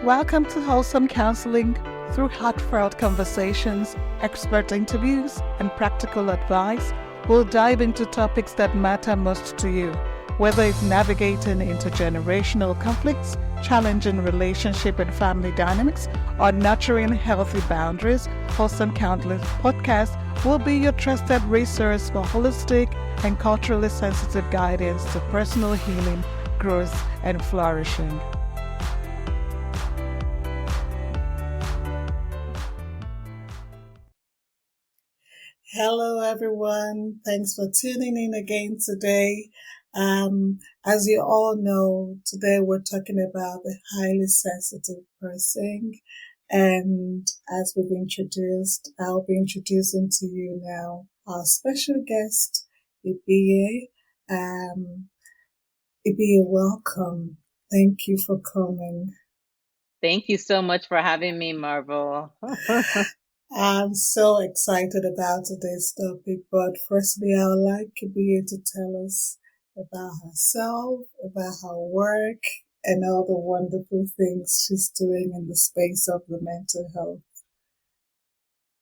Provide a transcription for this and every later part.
Welcome to Wholesome Counselling. Through heartfelt conversations, expert interviews, and practical advice, we'll dive into topics that matter most to you. Whether it's navigating intergenerational conflicts, challenging relationship and family dynamics, or nurturing healthy boundaries, Wholesome Counseling podcast will be your trusted resource for holistic and culturally sensitive guidance to personal healing, growth, and flourishing. Hello, everyone. Thanks for tuning in again today. As you all know, today we're talking about the highly sensitive person. And as we've introduced, I'll be introducing to you now our special guest, Adeyemi. Adeyemi, welcome. Thank you for coming. Thank you so much for having me, Marvel. I'm so excited about today's topic, but firstly, I would like Adeyemi to tell us about herself, about her work, and all the wonderful things she's doing in the space of the mental health.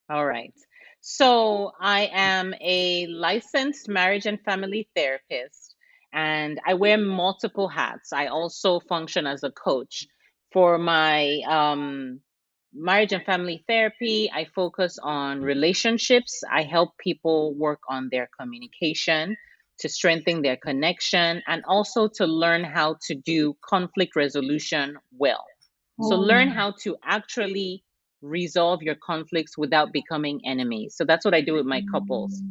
All right. So I am a licensed marriage and family therapist, and I wear multiple hats. I also function as a coach. For my marriage and family therapy, I focus on relationships. I help people work on their communication to strengthen their connection and also to learn how to do conflict resolution well. So learn how to actually resolve your conflicts without becoming enemies. So that's what I do with my couples.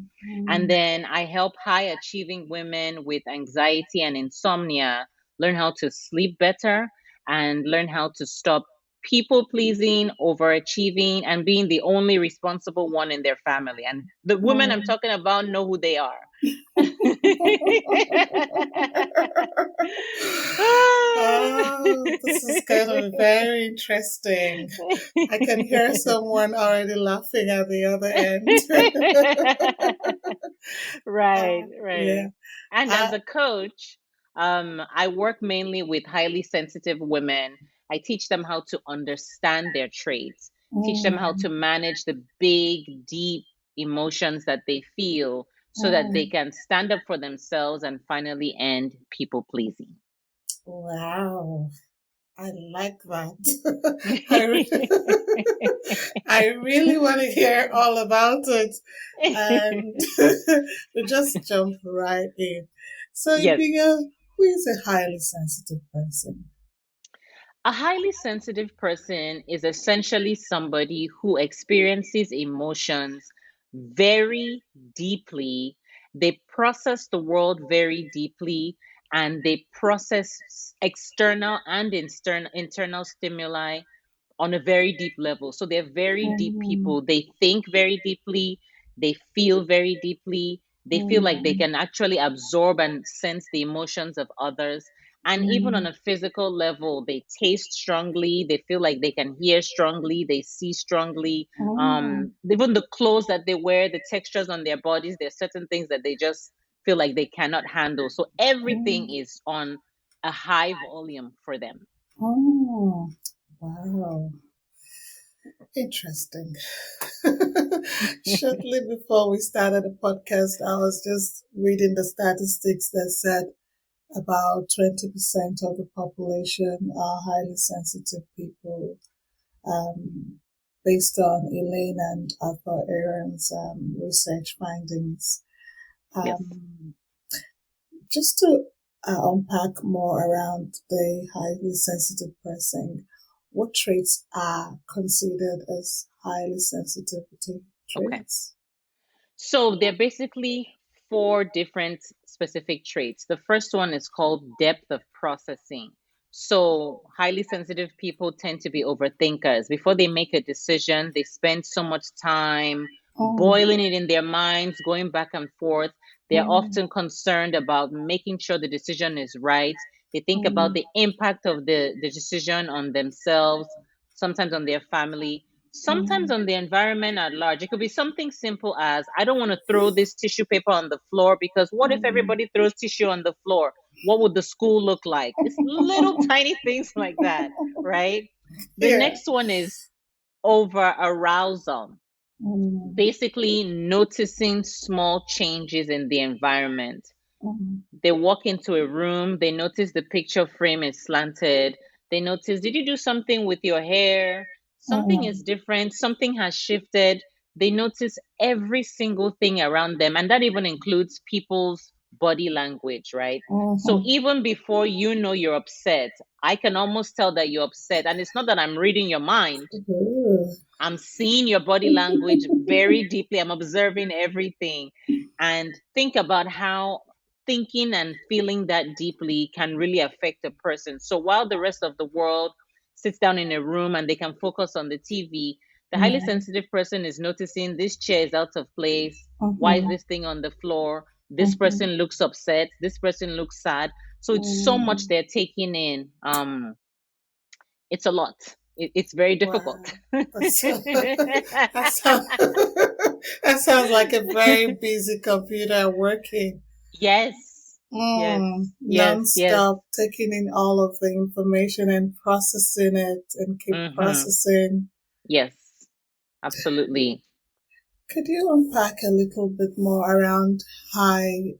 And then I help high achieving women with anxiety and insomnia learn how to sleep better and learn how to stop people pleasing, overachieving, and being the only responsible one in their family. And the women I'm talking about know who they are. This is going to be very interesting. I can hear someone already laughing at the other end. Right. Yeah. And as a coach, I work mainly with highly sensitive women. I teach them how to understand their traits, teach them how to manage the big, deep emotions that they feel so that they can stand up for themselves and finally end people pleasing. Wow. I like that. I really want to hear all about it. And we just jump right in. So, Yes. who is a highly sensitive person? A highly sensitive person is essentially somebody who experiences emotions very deeply. They process the world very deeply and they process external and internal stimuli on a very deep level. So they're very deep people. They think very deeply, they feel very deeply, they feel like they can actually absorb and sense the emotions of others. And even on a physical level, they taste strongly, they feel like they can hear strongly, they see strongly. Even the clothes that they wear, the textures on their bodies, there's certain things that they just feel like they cannot handle. So everything is on a high volume for them. Oh, wow. Interesting. Shortly before we started the podcast, I was just reading the statistics that said about 20% of the population are highly sensitive people, based on Elaine and Arthur Aaron's research findings. Yes. Just to unpack more around the highly sensitive person, what traits are considered as highly sensitivity traits? Okay. So there are basically 4 different specific traits. The first one is called depth of processing. So highly sensitive people tend to be overthinkers. Before they make a decision, they spend so much time boiling it in their minds, going back and forth. They're often concerned about making sure the decision is right. They think about the impact of the decision on themselves, sometimes on their family, sometimes on the environment at large. It could be something simple as, I don't want to throw this tissue paper on the floor because what if everybody throws tissue on the floor? What would the school look like? It's little tiny things like that, right? The Yeah. next one is over arousal, Mm, basically noticing small changes in the environment. mm, They walk into a room, they notice the picture frame is slanted. They notice, did you do something with your hair? Something is mm, different, something has shifted. They notice every single thing around them, and that even includes people's body language, right? So mhm. even before you know you're upset, I can almost tell that you're upset. And it's not that I'm reading your mind, Ooh. I'm seeing your body language very deeply. I'm observing everything. And think about how thinking and feeling that deeply can really affect a person. So while the rest of the world sits down in a room and they can focus on the TV, the highly Yeah. sensitive person is noticing this chair is out of place. Why is Mhm, this thing on the floor? This person mhm, looks upset. This person looks sad. So it's so much mm. they're taking in. It's a lot. It's very difficult. Wow. That's that sounds that sounds like a very busy computer working. Yes, yes, yes, yes. Non-stop taking in all of the information and processing it and keep Mm-hmm. processing. Yes, absolutely. Could you unpack a little bit more around high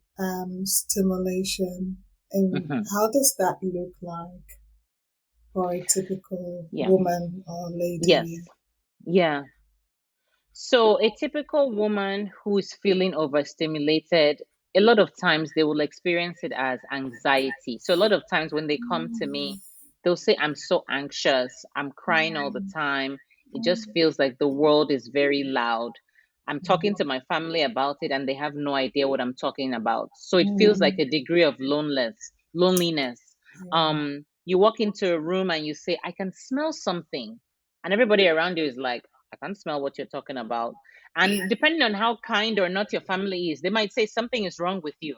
stimulation and Mm-hmm. how does that look like for a typical Yeah. woman or lady? Yes. Yeah. So, a typical woman who is feeling overstimulated, a lot of times they will experience it as anxiety. So, a lot of times when they come to me, Mm, they'll say, I'm so anxious, I'm crying all the mm, time. It just mm, feels like the world is very loud. I'm talking mm, to my family about it and they have no idea what I'm talking about. So, it feels like mm. a degree of loneliness. Yeah. You walk into a room and you say, I can smell something. And everybody around you is like, I can't smell what you're talking about. And depending on how kind or not your family is, they might say something is wrong with you.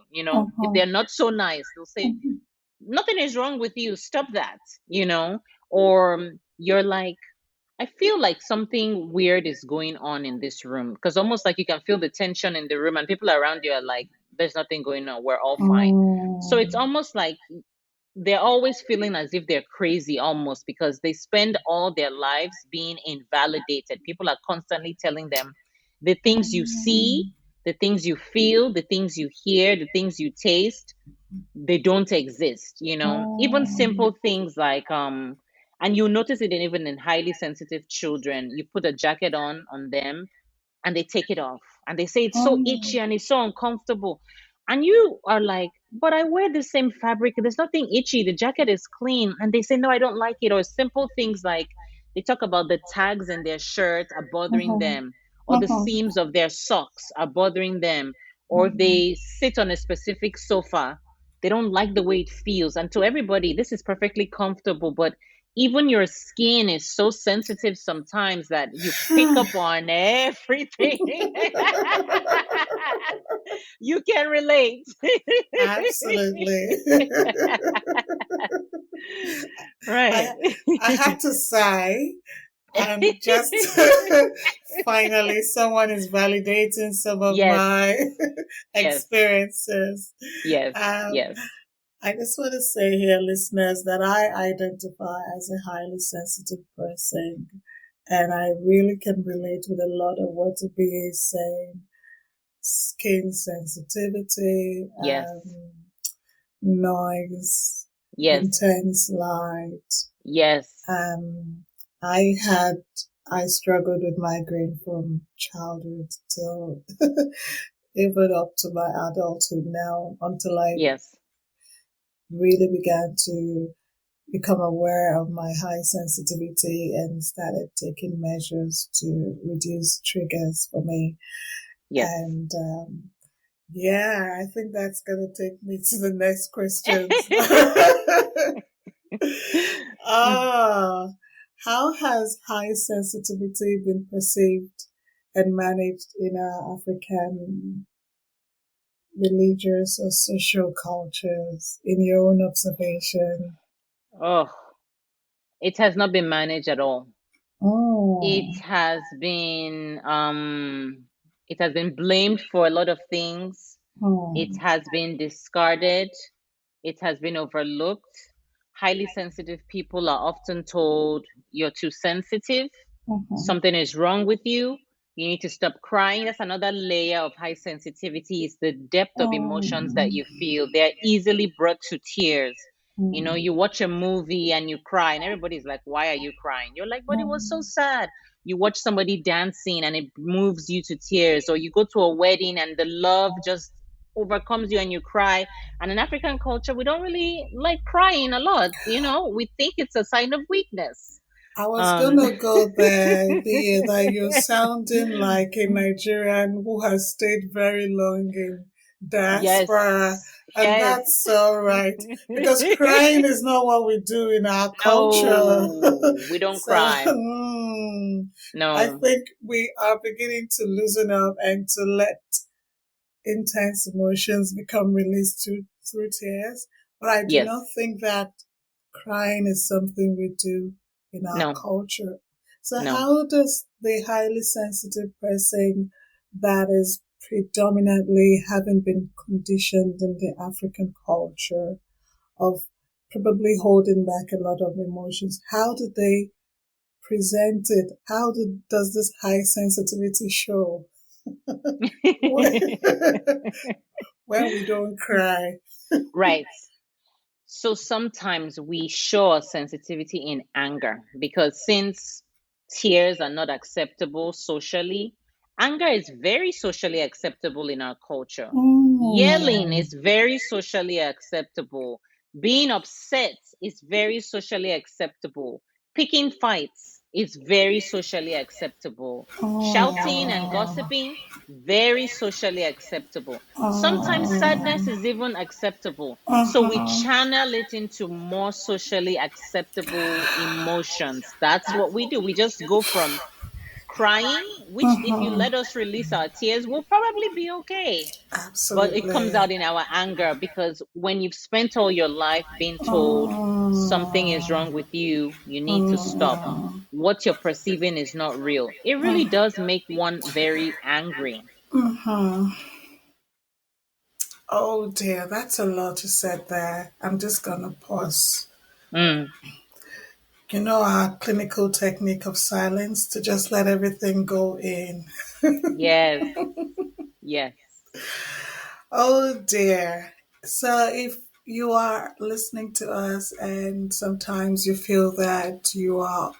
If Uh-huh. they're not so nice, they'll say, Mhm. nothing is wrong with you. Stop that, you know? Or you're like, I feel like something weird is going on in this room because almost like you can feel the tension in the room, and people around you are like, there's nothing going on. We're all fine. So it's Mm, almost like they're always feeling as if they're crazy almost because they spend all their lives being invalidated. People are constantly telling them the things you see, mm, the things you feel, the things you hear, the things you taste, they don't exist, Even mm, simple things like and you notice it even in highly sensitive children. You put a jacket on them and they take it off and they say it's so itchy mm, and it's so uncomfortable. And you are like, but I wear the same fabric. There's nothing itchy. The jacket is clean. And they say, no, I don't like it. Or simple things like they talk about the tags in their shirt are bothering mhm, them, or the mhm, seams of their socks are bothering them, or mhm. they sit on a specific sofa. They don't like the way it feels. And to everybody, this is perfectly comfortable, but even your skin is so sensitive sometimes that you pick up on everything. You can relate. Absolutely. Right. I I had to sigh and just finally someone is validating some of Yes, my yes, experiences. yes, Um, yes. I just want to say here, listeners, that I identify as a highly sensitive person, and I really can relate with a lot of what Abby is saying. Skin sensitivity, Yes, noise, yes, intense light. yes, Um, I had, I struggled with migraine from childhood till even up to my adulthood now, until I yes, really began to become aware of my high sensitivity and started taking measures to reduce triggers for me. yes. And yeah, I think that's going to take me to the next questions. Ah, how has high sensitivity been perceived and managed in our African religious or social cultures in your own observation? Oh, it has not been managed at all. Oh, It has been blamed for a lot of things. It oh, has been discarded. It has been overlooked. highly sensitive people are often told you're too sensitive, Mhm. something is wrong with you need to stop crying. That's another layer of high sensitivity, is the depth of emotions that you feel. They're easily brought to tears. You watch a movie and you cry, and everybody's like, why are you crying? You're like, but it was so sad. You watch somebody dancing and it moves you to tears, or you go to a wedding and the love just overcomes you and you cry. And in African culture, we don't really like crying a lot. We think it's a sign of weakness. I was Um, gonna go there, the that you're sounding like a Nigerian who has stayed very long in diaspora, yes, and yes. that's all right because crying is not what we do in our culture. No, we don't So cry. I No, think we are beginning to loosen up and to let intense emotions become released through tears. But I do not yes, think that crying is something we do in our no, culture. So no. how does the highly sensitive person that is predominantly having been conditioned in the African culture of probably holding back a lot of emotions, how do they present it? Does this high sensitivity show when, when we don't cry? Right. So sometimes we show our sensitivity in anger, because since tears are not acceptable socially, anger is very socially acceptable in our culture. Yelling Mm. is very socially acceptable. Being upset is very socially acceptable. Picking fights is very socially acceptable. Shouting and Oh. gossiping, very socially acceptable. Sometimes sadness Oh. is even acceptable. So we Uh-huh. channel it into more socially acceptable emotions. That's what we do. We just go from crying, which if you Uh-huh. let us release our tears, we'll probably be okay. But it comes Absolutely. out in our anger, because when you've spent all your life being told something is Uh, wrong with you, you need to stop. uh, What you're perceiving is not real. It really does make one very angry. uh-huh. Oh dear, that's a lot you said there. I'm just gonna pause. Mm, You know our clinical technique of silence to just let everything go in. yes, yes, Oh dear. So if you are listening to us and sometimes you feel that you are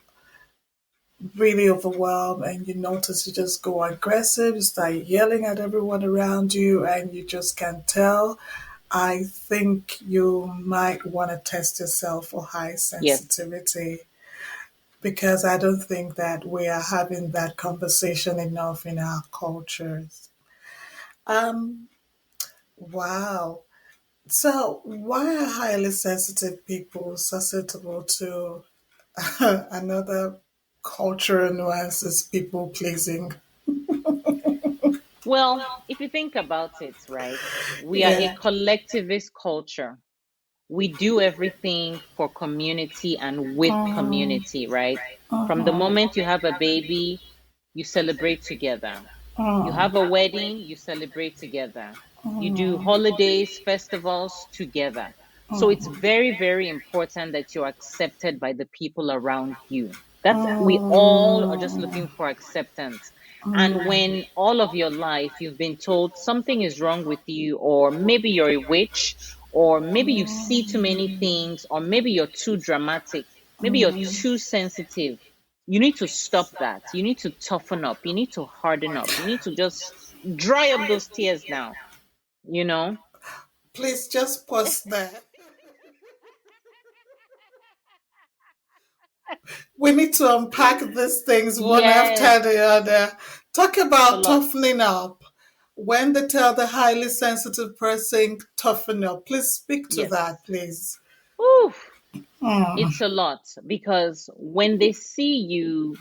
really overwhelmed and you notice you just go aggressive, you start yelling at everyone around you and you just can't tell, I think you might want to test yourself for high yes. sensitivity because I don't think that we are having that conversation enough in our cultures. Um, wow. So, why are highly sensitive people susceptible to another cultural nuances, people pleasing? Well, if you think about it, right, we are a Yeah. collectivist culture. We do everything for community and with Um, community, right? From the uh-huh. moment you have a baby, you celebrate together. You Uh, have a wedding, you celebrate together. You do uh, holidays, festivals together. So it's very, very important that you're accepted by the people around you. We all are just looking for acceptance. And when all of your life you've been told something is wrong with you, or maybe you're a witch, or maybe you see too many things, or maybe you're too dramatic, maybe you're too sensitive, you need to stop that. You need to toughen up. You need to harden up. You need to just dry up those tears now, you know? please just pause there. We need to unpack these things one Yes, after the other. Talk it's a about lot. toughening up. When they tell the highly sensitive person toughen up, please speak to Yes. that, please. Oof. Mm, It's a lot, because when they see you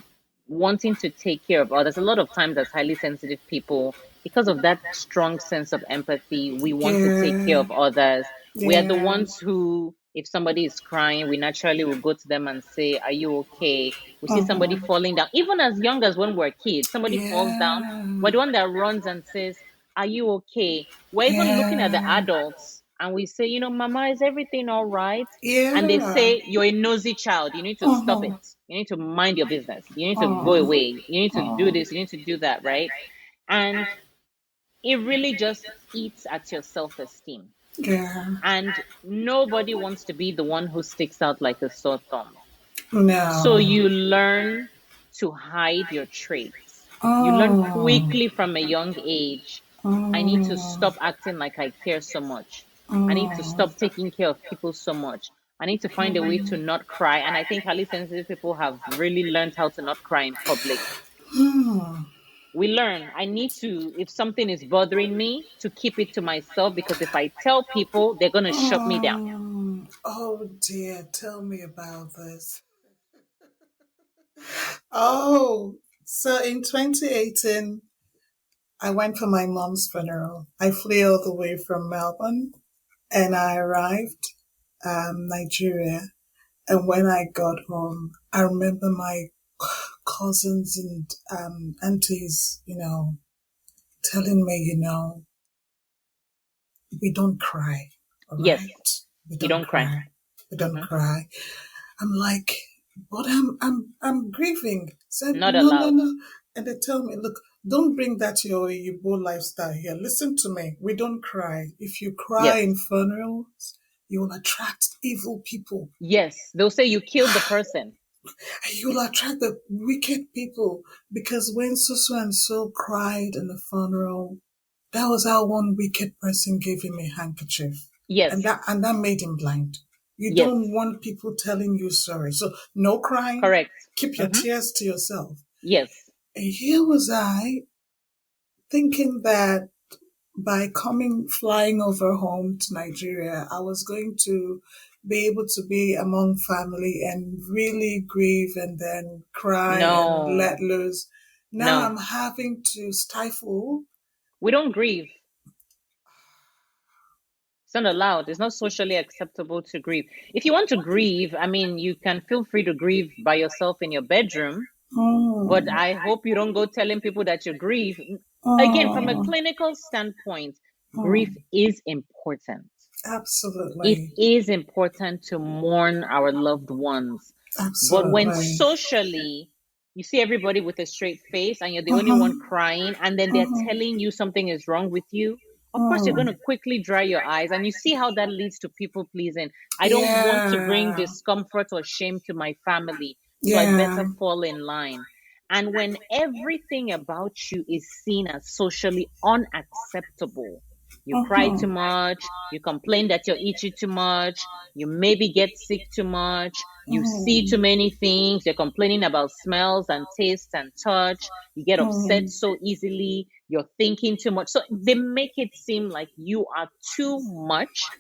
wanting to take care of others, a lot of times as highly sensitive people, because of that strong sense of empathy, we want to take care yeah, of others. We are the yeah, ones who, if somebody is crying, we naturally will go to them and say, are you okay? We see somebody uh-huh, falling down, even as young as when we're kids, somebody falls down. yeah, We're the one that runs and says, are you okay? We're even looking at the yeah, adults and we say, Mama, is everything all right? And they Yeah. say, you're a nosy child. You need to stop it. Uh-huh. You need to mind your business. You need to go Uh, away. You need to do uh, this. You need to do that, right? And it really just eats at your self-esteem. yeah. And nobody wants to be the one who sticks out like a sore thumb. So No. you learn to hide your traits. You learn Oh. quickly from a young age. I need to Oh. stop acting like I care so much. I need to Oh. stop taking care of people so much. I need to find a way to not cry. And I think highly sensitive people have really learned how to not cry in public. Hmm. We learn. I need to, if something is bothering me, to keep it to myself, because if I tell people, they're going to shut me down. Oh dear, tell me about this. Oh, so in 2018, I went for my mom's funeral. I flew all the way from Melbourne and I arrived Nigeria. And when I got home, I remember my cousins and aunties, telling me, we don't cry, all Yes, right? We you don't don't cry. cry. We don't Hmm. cry. I'm like, but I'm grieving. Said, Not no, no, allowed. no. And they tell me, look, don't bring that your Igbo lifestyle here. Listen to me. We don't cry. If you cry Yes. in funerals, you will attract evil people. Yes. They'll say you killed the person. You'll attract the wicked people because when so and so cried in the funeral, that was how one wicked person gave him a handkerchief, and Yes. that made him blind. You Yes. don't want people telling you sorry, so no crying. Correct. Keep your Hmm. tears to yourself. Yes. And here was I thinking that by flying over home to Nigeria, I was going to be able to be among family and really grieve and then cry and No. let loose. Now No. I'm having to stifle. We don't grieve. It's not allowed. It's not socially acceptable to grieve. If you want to grieve, I mean, you can feel free to grieve by yourself in your bedroom, but Oh, I hope you don't go telling people that you grieve. Again, from a oh, clinical standpoint, oh, grief is important. It absolutely, is important to mourn our loved ones. But when absolutely. socially you see everybody with a straight face and you're the only one Uh-huh, crying, and then they're uh-huh, telling you something is wrong with you, of course you're oh, going to quickly dry your eyes, and you see how that leads to people pleasing. I don't want to bring yeah, discomfort or shame to my family, so I yeah, better fall in line. And when everything about you is seen as socially unacceptable, you cry uh-huh, too much, you complain that you're itchy too much, you maybe get sick too much, you see too many things, you're complaining about smells and tastes and touch, you get upset so easily, you're thinking too much. So they make it seem like you are too much.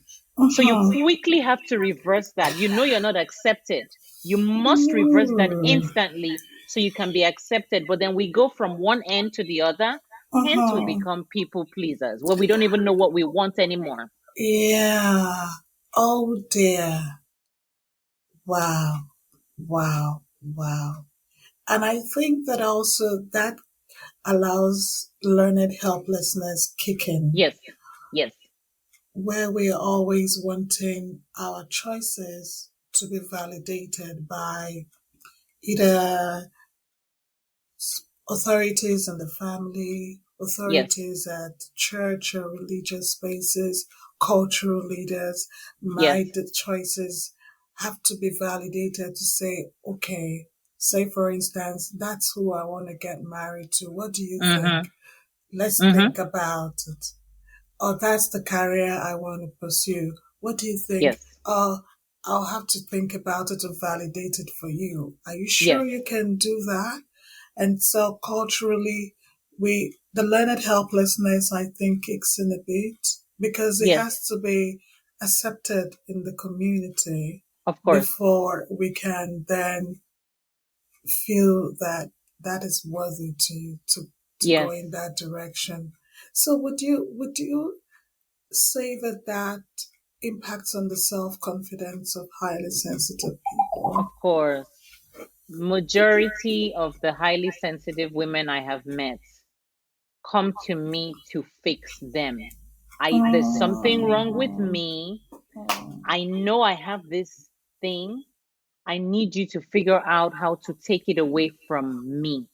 So you uh-huh. quickly have to reverse that. You know you're not accepted. You must reverse that Ooh, instantly so you can be accepted. But then we go from one end to the other. Hence, we uh-huh. become people pleasers where we don't even know what we want anymore. Yeah. Oh dear. Wow. Wow. Wow. And I think that also that allows learned helplessness kick in, Yes, yes, where we're always wanting our choices to be validated by either authorities in the family, yes, authorities at church or religious spaces, cultural leaders. yes. My choices have to be validated to say, okay, say for instance, that's who I want to get married to. What do you think? Mm-hmm. Let's Mm-hmm. think about it. Or that's the career I want to pursue. What do you think? Yes, I'll have to think about it and validate it for you. Are you yes, sure you can do that? And so culturally, the learned helplessness, I think, kicks in a bit because it yes, has to be accepted in the community of course. before we can then feel that that is worthy to go Yes. in that direction. So would you say that that impacts on the self-confidence of highly sensitive Of people? course. Majority of the highly sensitive women I have met come to me to fix them. There's something wrong with me. I know I have this thing. I need you to figure out how to take it away from me.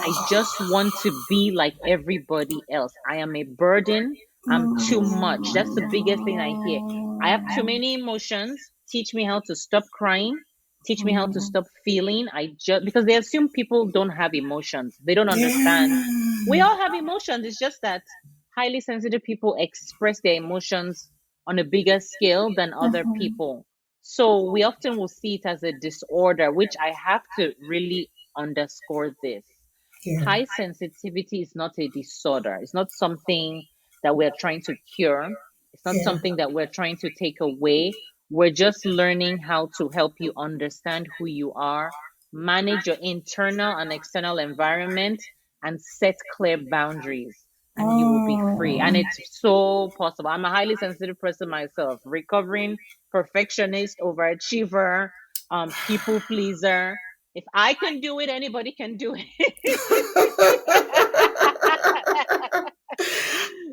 I just want to be like everybody else. I am a burden. I'm too much. That's the biggest thing I hear. I have too many emotions. Teach me how to stop crying. Teach me how to stop feeling. I just because they assume people don't have emotions. They don't understand. We all have emotions. It's just that highly sensitive people express their emotions on a bigger scale than other people. So we often will see it as a disorder, which I have to really underscore this. Yeah. High sensitivity is not a disorder. It's not something that we're trying to cure. It's not Yeah. something that we're trying to take away. We're just learning how to help you understand who you are, manage your internal and external environment, and set clear boundaries, and you will be free. And it's so possible. I'm a highly sensitive person myself, recovering perfectionist, overachiever, people pleaser. If I can do it, anybody can do it.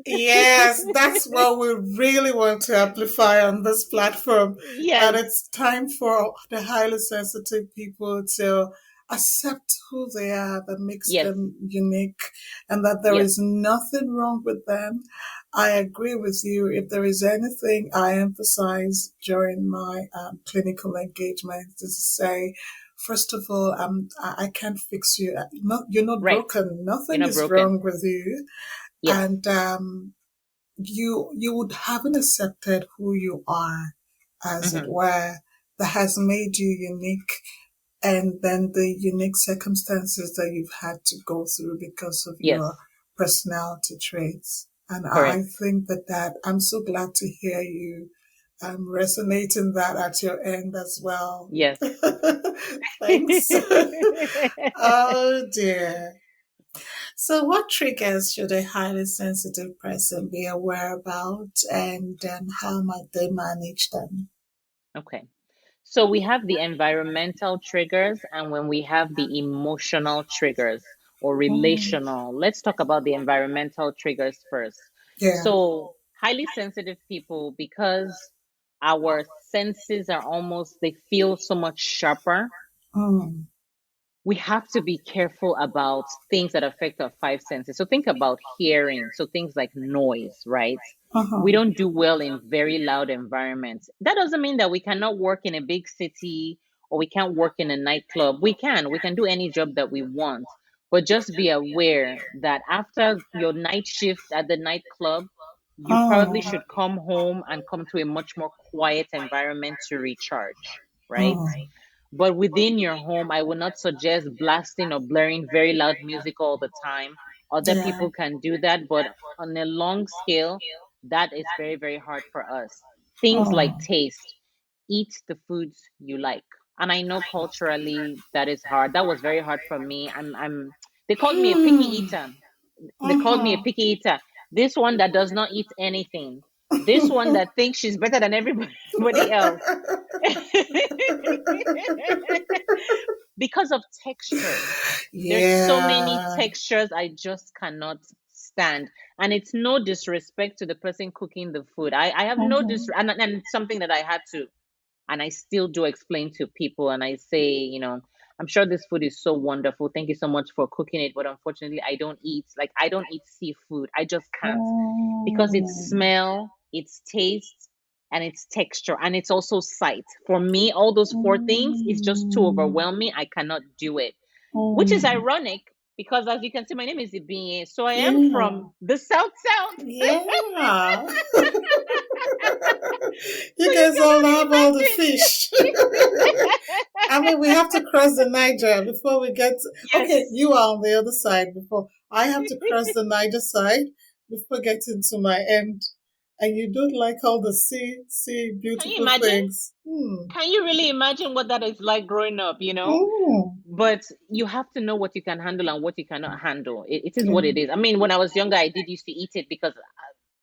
Yes, that's what we really want to amplify on this platform. That Yes, it's time for the highly sensitive people to accept who they are that makes yes, them unique and that there yes, is nothing wrong with them. I agree with you. If there is anything I emphasize during my clinical engagement is to say, first of all, I can't fix you. You're not right. broken. You're Nothing not is broken. wrong with you. Yes, And you would haven't accepted who you are, as it hmm, were, that has made you unique, and then the unique circumstances that you've had to go through because of yes, your personality traits. And I correct. think that I'm so glad to hear you resonating that at your end as well. Yes. Thanks. Oh dear. So, what triggers should a highly sensitive person be aware about, and how might they manage them? Okay. So we have the environmental triggers and when we have the emotional triggers or Mm, relational. Let's talk about the environmental triggers first. yeah. So highly sensitive people, because our senses are almost, they feel so much sharper, Mm, we have to be careful about things that affect our five senses. So think about hearing. So things like noise, right? We uh-huh. don't do well in very loud environments. That doesn't mean that we cannot work in a big city or we can't work in a nightclub. We can do any job that we want. But just be aware that after your night shift at the nightclub, you probably Mm, should come home and come to a much more quiet environment to recharge, right? mm, But within your home, I would not suggest blasting or blaring very loud music all the time. Other yeah. people can do that, but on a long scale, that is very, very hard for us. Things like Mm, taste, eat the foods you like. And I know culturally that is hard. That was very hard for me. They called me a picky mm, eater. They called me a uh-huh. picky eater. This one that does not eat anything. This one that thinks she's better than everybody else. Because of textures. There's so many Yeah. textures I just cannot stand. And it's no disrespect to the person cooking the food. I have no dis Mhm. and it's something that I had to and I still do explain to people and I say, I'm sure this food is so wonderful. Thank you so much for cooking it. But unfortunately, I don't eat seafood. I just can't because it's Mm, smell, it's taste, and it's texture, and it's also sight. For me, all those four things is just too mm, overwhelming. I cannot do it, which is mm. ironic because as you can see, my name is Ibinye, so I am Yeah. from the South South. Yeah. So You you guys all have all the cannot fish. imagine. I mean, we have to cross the Niger before we get to, okay, Yes. you are on the other side before. I have to cross the Niger side before getting to my end. And you don't like all the Can you beautiful imagine? things. Hmm. Can you really imagine what that is like growing up, Mm. But you have to know what you can handle and what you cannot handle. It is what Yeah. it is. I mean, when I was younger, I did used to eat it because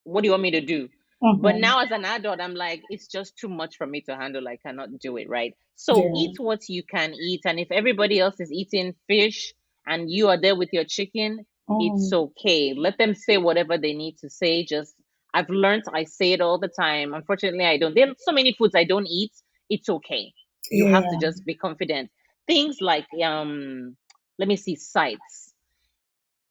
what do you want me to do? But Uh-huh. now as an adult, I'm like, it's just too much for me to handle. I cannot do it, right? So Yeah. eat what you can eat. And if everybody else is eating fish and you are there with your chicken, it's Mm. okay. Let them say whatever they need to say. Just I've learned, I say it all the time. Unfortunately, I don't. There are so many foods I don't eat. It's okay. You have to Yeah. just be confident. Things like let me see, sights.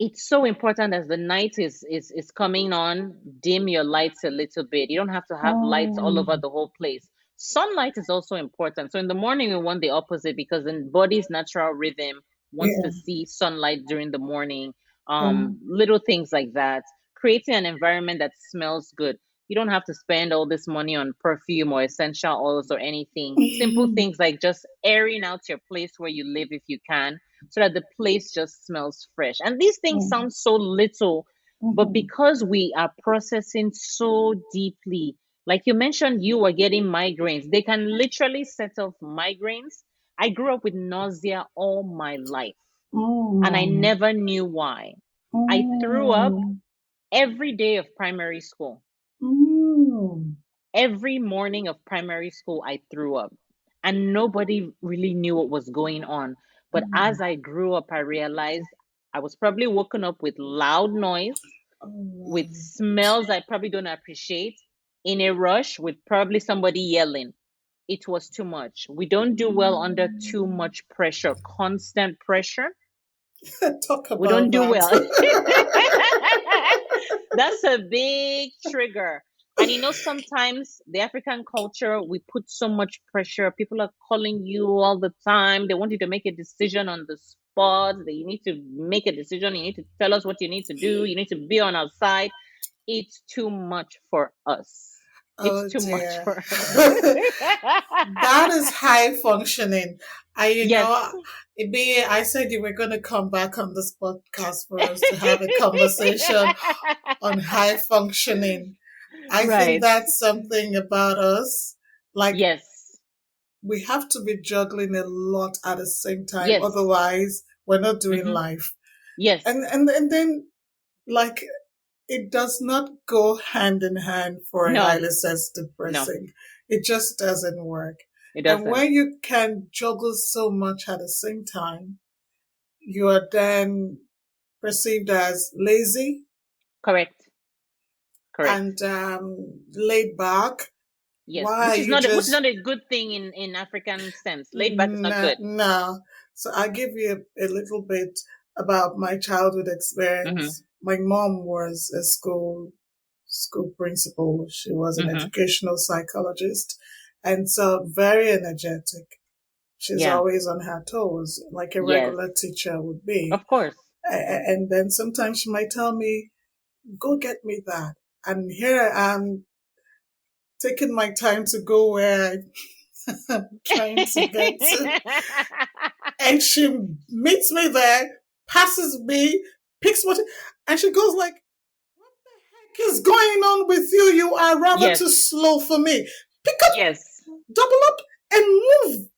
It's so important as the night is coming on, dim your lights a little bit. You don't have to have lights all Oh, over the whole place. Sunlight is also important. So in the morning we want the opposite because the body's natural rhythm wants to yeah. see sunlight during the morning. Oh, Little things like that. Creating an environment that smells good. You don't have to spend all this money on perfume or essential oils or anything. Simple things like just airing out your place where you live if you can, so that the place just smells fresh. And these things mm, sound so little, but mhm. because we are processing so deeply, like you mentioned, you were getting migraines. They can literally set off migraines. I grew up with nausea all my life, and I Mm, never knew why. I threw up mm, every day of primary school. mm, Every morning of primary school, I threw up, and nobody really knew what was going on. But mm. as I grew up, I realized I was probably woken up with loud noise, with Alright. smells I probably don't appreciate, in a rush, with probably somebody yelling. It was too much. We don't do well under too Mm. much pressure, constant pressure. Talk We about don't do that. well. That's a big trigger. And sometimes the African culture, we put so much pressure. People are calling you all the time. They want you to make a decision on the spot. That you need to make a decision. You need to tell us what you need to do. You need to be on our side. It's too much for us. It's Oh too much dear. for us. That is high functioning. Yes. I said you were going to come back on this podcast for us to have a conversation on high functioning. I think Right. that's something about us. Like, Yes. we have to be juggling a lot at the same time. Yes. Otherwise, we're not doing Hmm. life. Yes. And then, like, it does not go hand in hand for a No. highly sensitive No. person. It just doesn't work. It And doesn't. when you can juggle so much at the same time, you are then perceived as lazy Correct. Correct. and laid back. Yes. Why Which is you not which is just not a good thing in African sense. Laid back is not good. no? So I give you a little bit about my childhood Mm-hmm. experience. My mom was a school principal. She was an Mm-hmm. educational psychologist, and so very energetic. She's Yeah. always on her toes, like a Yes. regular teacher would be. Of course. And then sometimes she might tell me, "Go get me that," and here I am taking my time to go where I'm trying to get to. And she meets me there, passes me, picks what, and she goes like, "What is going on with you? You are rather Yes. too slow for me. Pick up, Yes. double up, and move.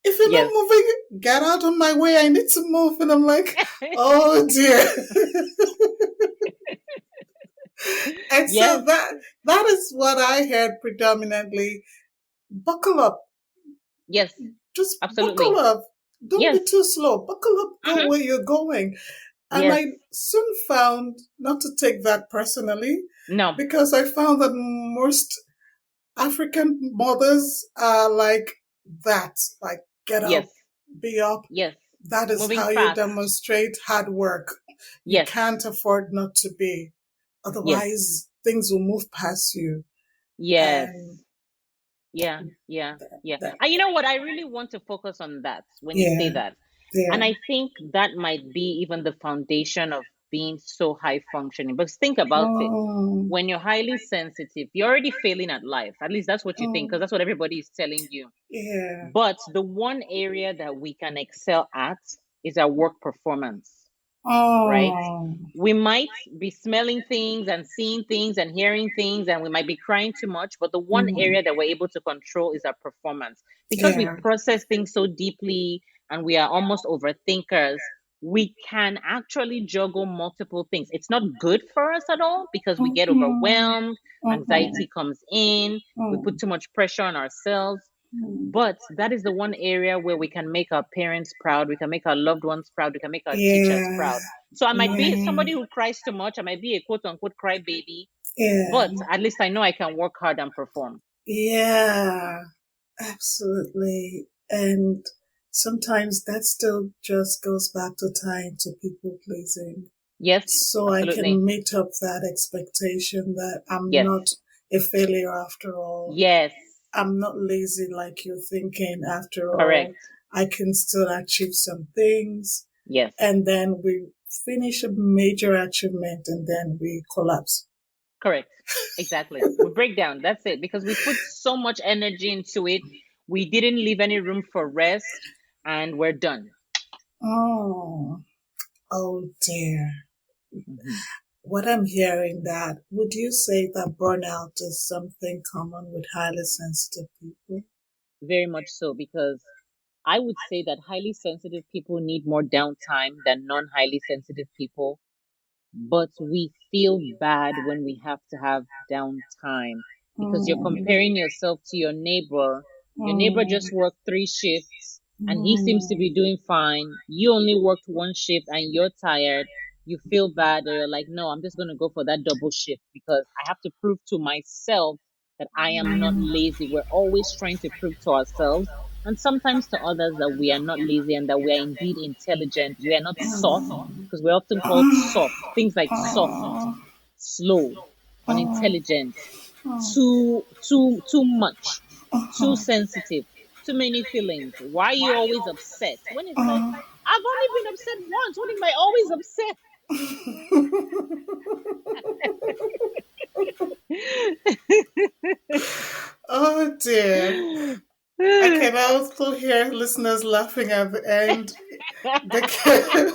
If you're not Yes. moving, get out of my way. I need to move." And I'm like, "Oh dear." And so Yes. that is what I heard predominantly. Buckle up. Yes. Just buckle Absolutely. up. Don't be Yes. too slow. Buckle up. Go Mm-hmm. where you're going. And Yes. I soon found not to take that personally, No. because I found that most African mothers are like that. Like, get Yes. up, be up. Yes. That is Moving how you fast. demonstrate hard work. You Yes. can't afford not to be. Yes. Otherwise, things will move past you. Yes. And Yeah. Yeah. Yeah. that, And you know what? I really want to focus on that when you say yeah, that. yeah. And I think that might be even the foundation of being so high functioning. But think about it. Oh, When you're highly sensitive, you're already failing at life. At least that's what you think, oh, because that's what everybody is telling you. yeah. But the one area that we can excel at is our work performance, right? Oh, We might be smelling things and seeing things and hearing things, and we might be crying too much, but the one mhm. area that we're able to control is our performance. Because we Yeah. process things so deeply and we are almost overthinkers, we can actually juggle multiple things. It's not good for us at all because we get Mhm. overwhelmed, Mhm. anxiety comes in, we put Mm. too much pressure on ourselves. Mm. But that is the one area where we can make our parents proud, we can make our loved ones proud, we can make our teachers Yeah. proud. So I might be Yeah. somebody who cries too much, I might be a quote unquote crybaby, Yeah. but at least I know I can work hard and perform. Yeah. Absolutely. And sometimes that still just goes back to tying to people pleasing. Yes, So I absolutely. can meet up that expectation that I'm Yes. not a failure after all. Yes. I'm not lazy like you're thinking after all. Correct. I can still achieve some things. Yes. And then we finish a major achievement and then we collapse. Correct. Exactly. We break down. That's it. Because we put so much energy into it. We didn't leave any room for rest and we're done. Oh, oh dear. Mhm. What I'm hearing that, would you say that burnout is something common with highly sensitive people? Very much so, because I would say that highly sensitive people need more downtime than non highly sensitive people, but we feel bad when we have to have downtime because you're Mm, comparing yourself to your neighbor. Your neighbor mm, just worked 3 shifts and he seems to mm, be doing fine. You only worked 1 shift and you're tired. You feel bad, or you're like, no, I'm just going to go for that double shift because I have to prove to myself that I am not lazy. We're always trying to prove to ourselves and sometimes to others that we are not lazy and that we are indeed intelligent. We are not soft, because we're often called soft. Things like soft, slow, unintelligent, too much, too sensitive, too many feelings. Why are you always upset? When it's like, I've only been upset once. What am I always upset? Oh dear. I can also hear listeners laughing at the end. They can,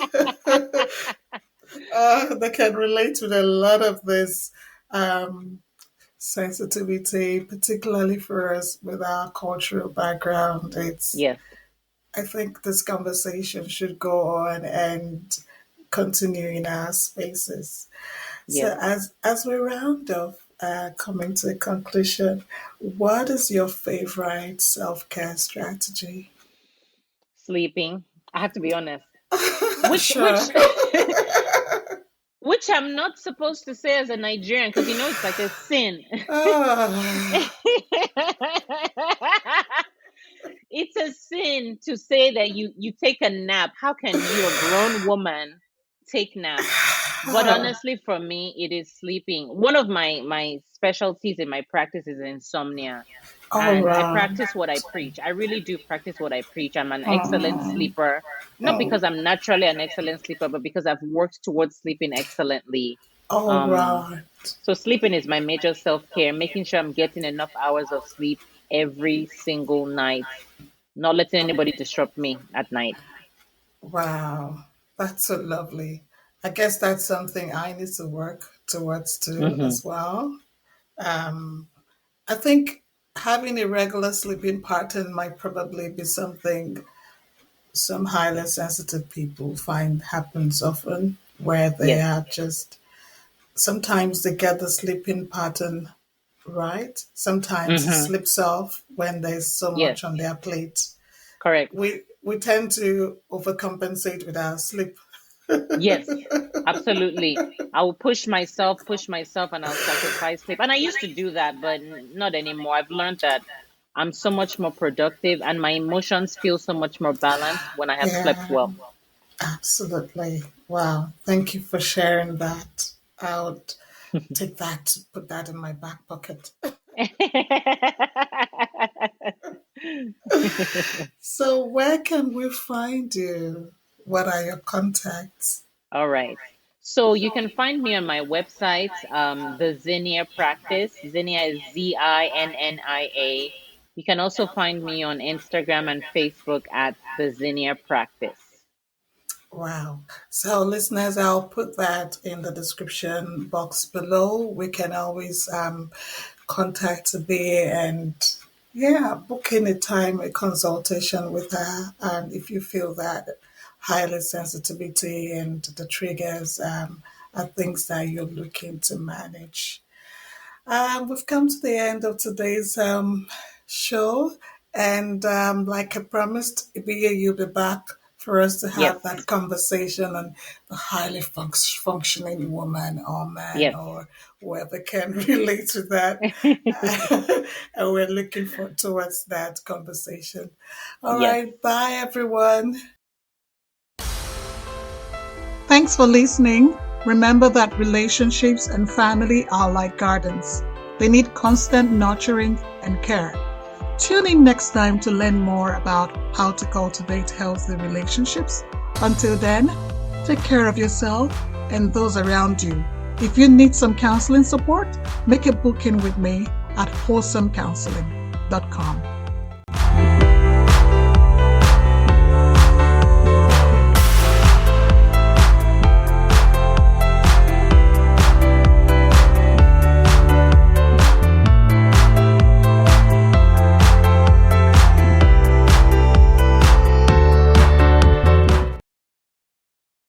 they can relate with a lot of this um, sensitivity, particularly for us with our cultural background. It's Yes, I think this conversation should go on and continue in our spaces. yes. So as we round off, coming to a conclusion, what is your favorite self care strategy? Sleeping. I have to be honest. Which Sure. which I'm not supposed to say as a Nigerian, because it's like a sin. Ah, It's a sin to say that you take a nap. How can you, a grown woman, take naps? But honestly, for me, it is sleeping. One of my specialties in my practice is insomnia, all and I right. practice what I preach. I really do practice what I preach. I'm an excellent Oh, sleeper, not oh, because I'm naturally an excellent sleeper, but because I've worked towards sleeping excellently. all Um, right. so sleeping is my major self-care, making sure I'm getting enough hours of sleep every single night, not letting anybody disrupt me at night. Wow, that's so lovely. I guess that's something I need to work towards too Hmm. as well. Um, I think having a regular sleeping pattern might probably be something some highly sensitive people find happens often, where they Yes. are just sometimes they get the sleeping pattern right. Sometimes it Hmm. slips off when there's so Yes. much on their plate. Correct. We tend to overcompensate with our sleep. Yes. Absolutely. I will push myself, and I'll sacrifice sleep. And I used to do that, but not anymore. I've learned that I'm so much more productive and my emotions feel so much more balanced when I have slept Yeah, well. absolutely. Wow. Thank you for sharing that. I would take that, put that in my back pocket. So, where can we find you? What are your contacts? All right. So you can find me on my website, the Zinnia Practice. Zinnia is Zinnia. You can also find me on Instagram and Facebook at the Zinnia Practice. Wow. So, listeners, I'll put that in the description box below. We can always contact Be and yeah, book in a time, a consultation with her. And if you feel that highly sensitivity and the triggers are things that you're looking to manage. We've come to the end of today's show. And like I promised, Ibiya, you'll be back for us to have Yes. that conversation, and the highly functioning woman or man Yes. or whoever can relate to that. And we're looking towards that conversation. All Yes. right. Bye, everyone. Thanks for listening. Remember that relationships and family are like gardens. They need constant nurturing and care. Tune in next time to learn more about how to cultivate healthy relationships. Until then, take care of yourself and those around you. If you need some counseling support, make a booking with me at wholesomecounselling.com.